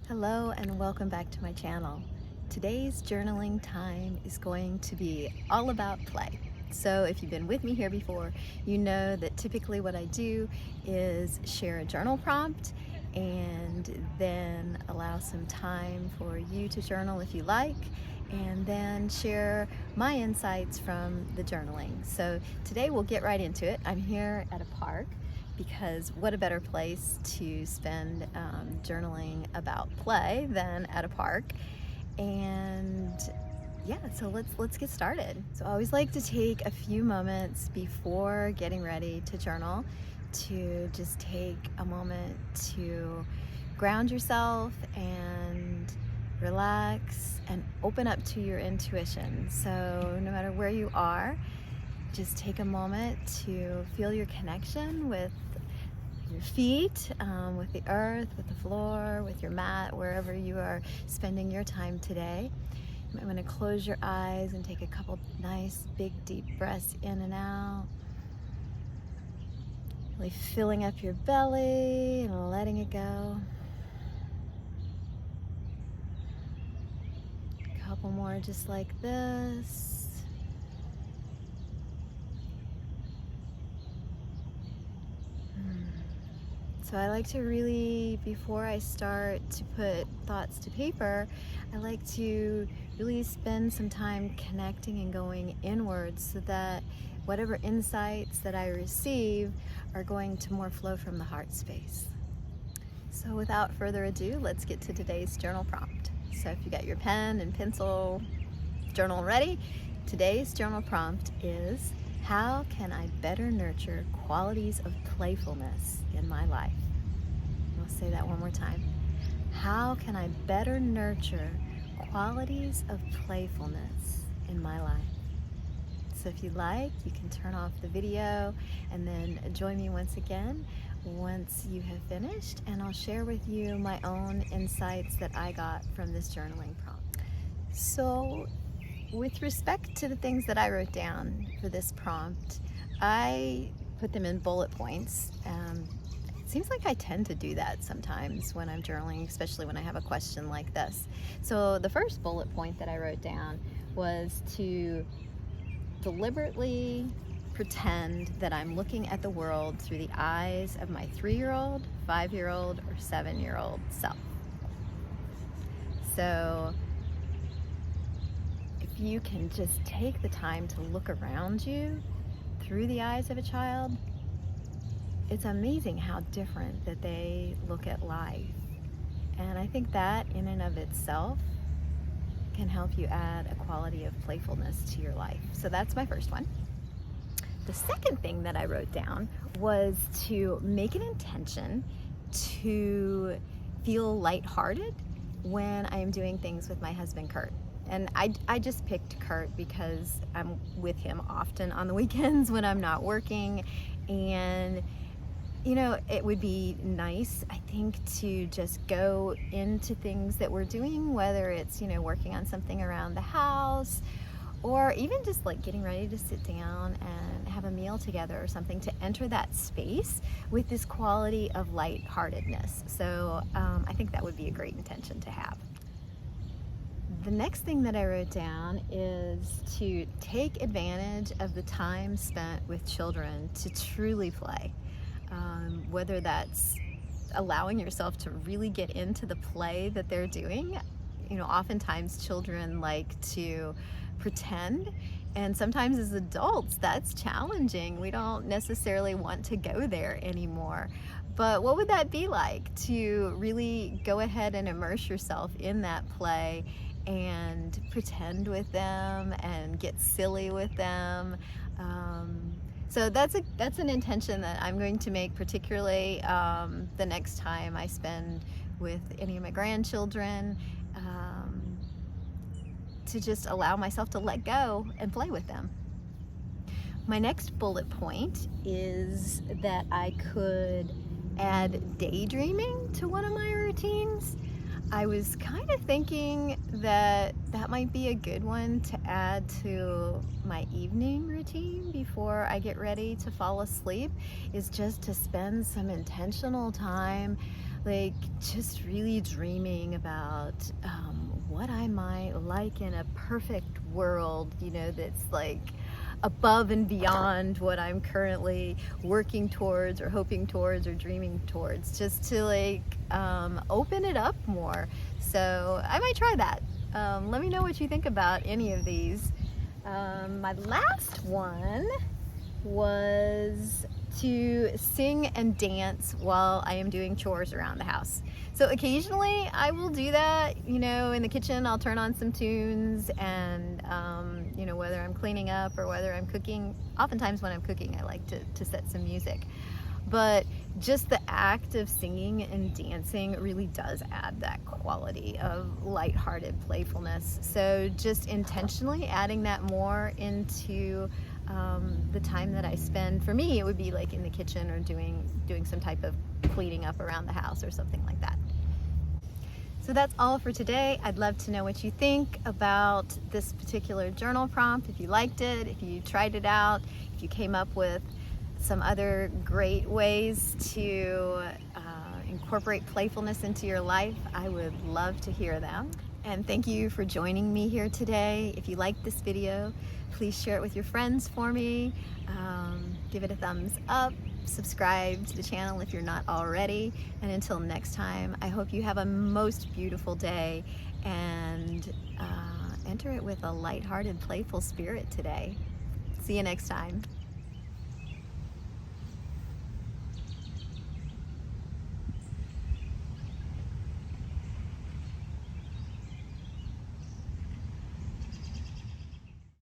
Hello and welcome back to my channel. Today's journaling time is going to be all about play. So if you've been with me here before, you know that typically what I do is share a journal prompt and then allow some time for you to journal if you like, and then share my insights from the journaling. So today we'll get right into it. I'm here at a park because what a better place to spend journaling about play than at a park. And yeah, so let's get started. So I always like to take a few moments before getting ready to journal to just take a moment to ground yourself and relax and open up to your intuition. So no matter where you are, just take a moment to feel your connection with your feet, with the earth, with the floor, with your mat, wherever you are spending your time today. I'm going to close your eyes and take a couple nice, big, deep breaths in and out. Really filling up your belly and letting it go. A couple more just like this. So I like to really, before I start to put thoughts to paper, I like to really spend some time connecting and going inwards so that whatever insights that I receive are going to more flow from the heart space. So without further ado, let's get to today's journal prompt. So if you got your pen and pencil journal ready, today's journal prompt is: how can I better nurture qualities of playfulness in my life? I'll say that one more time. How can I better nurture qualities of playfulness in my life? So if you like, you can turn off the video and then join me once again once you have finished, and I'll share with you my own insights that I got from this journaling prompt. So with respect to the things that I wrote down for this prompt, I put them in bullet points. It seems like I tend to do that sometimes when I'm journaling, especially when I have a question like this. So the first bullet point that I wrote down was to deliberately pretend that I'm looking at the world through the eyes of my 3-year-old, 5-year-old, or 7-year-old self. So if you can just take the time to look around you through the eyes of a child, it's amazing how different that they look at life. And I think that in and of itself can help you add a quality of playfulness to your life. So that's my first one. The second thing that I wrote down was to make an intention to feel lighthearted when I am doing things with my husband, Kurt. And I just picked Kurt because I'm with him often on the weekends when I'm not working. And you know, it would be nice, I think, to just go into things that we're doing, whether it's, you know, working on something around the house, or even just like getting ready to sit down and have a meal together or something, to enter that space with this quality of lightheartedness. So I think that would be a great intention to have. The next thing that I wrote down is to take advantage of the time spent with children to truly play. Whether that's allowing yourself to really get into the play that they're doing. You know, oftentimes children like to pretend, and sometimes as adults that's challenging. We don't necessarily want to go there anymore. But what would that be like to really go ahead and immerse yourself in that play and pretend with them and get silly with them? So that's an intention that I'm going to make, particularly the next time I spend with any of my grandchildren, to just allow myself to let go and play with them. My next bullet point is that I could add daydreaming to one of my routines. I was kind of thinking that that might be a good one to add to my evening routine before I get ready to fall asleep, is just to spend some intentional time like just really dreaming about what I might like in a perfect world, you know, that's like above and beyond what I'm currently working towards or hoping towards or dreaming towards, just to like open it up more. So I might try that. Let me know what you think about any of these. My last one was to sing and dance while I am doing chores around the house. So occasionally I will do that, you know, in the kitchen. I'll turn on some tunes and, you know, whether I'm cleaning up or whether I'm cooking. Oftentimes when I'm cooking, I like to set some music. But just the act of singing and dancing really does add that quality of lighthearted playfulness. So just intentionally adding that more into the time that I spend. For me, it would be like in the kitchen or doing some type of cleaning up around the house or something like that. So that's all for today. I'd love to know what you think about this particular journal prompt, if you liked it, if you tried it out, if you came up with some other great ways to incorporate playfulness into your life. I would love to hear them. And thank you for joining me here today. If you liked this video, please share it with your friends for me. Give it a thumbs up. Subscribe to the channel if you're not already. And until next time, I hope you have a most beautiful day and enter it with a lighthearted, playful spirit today. See you next time.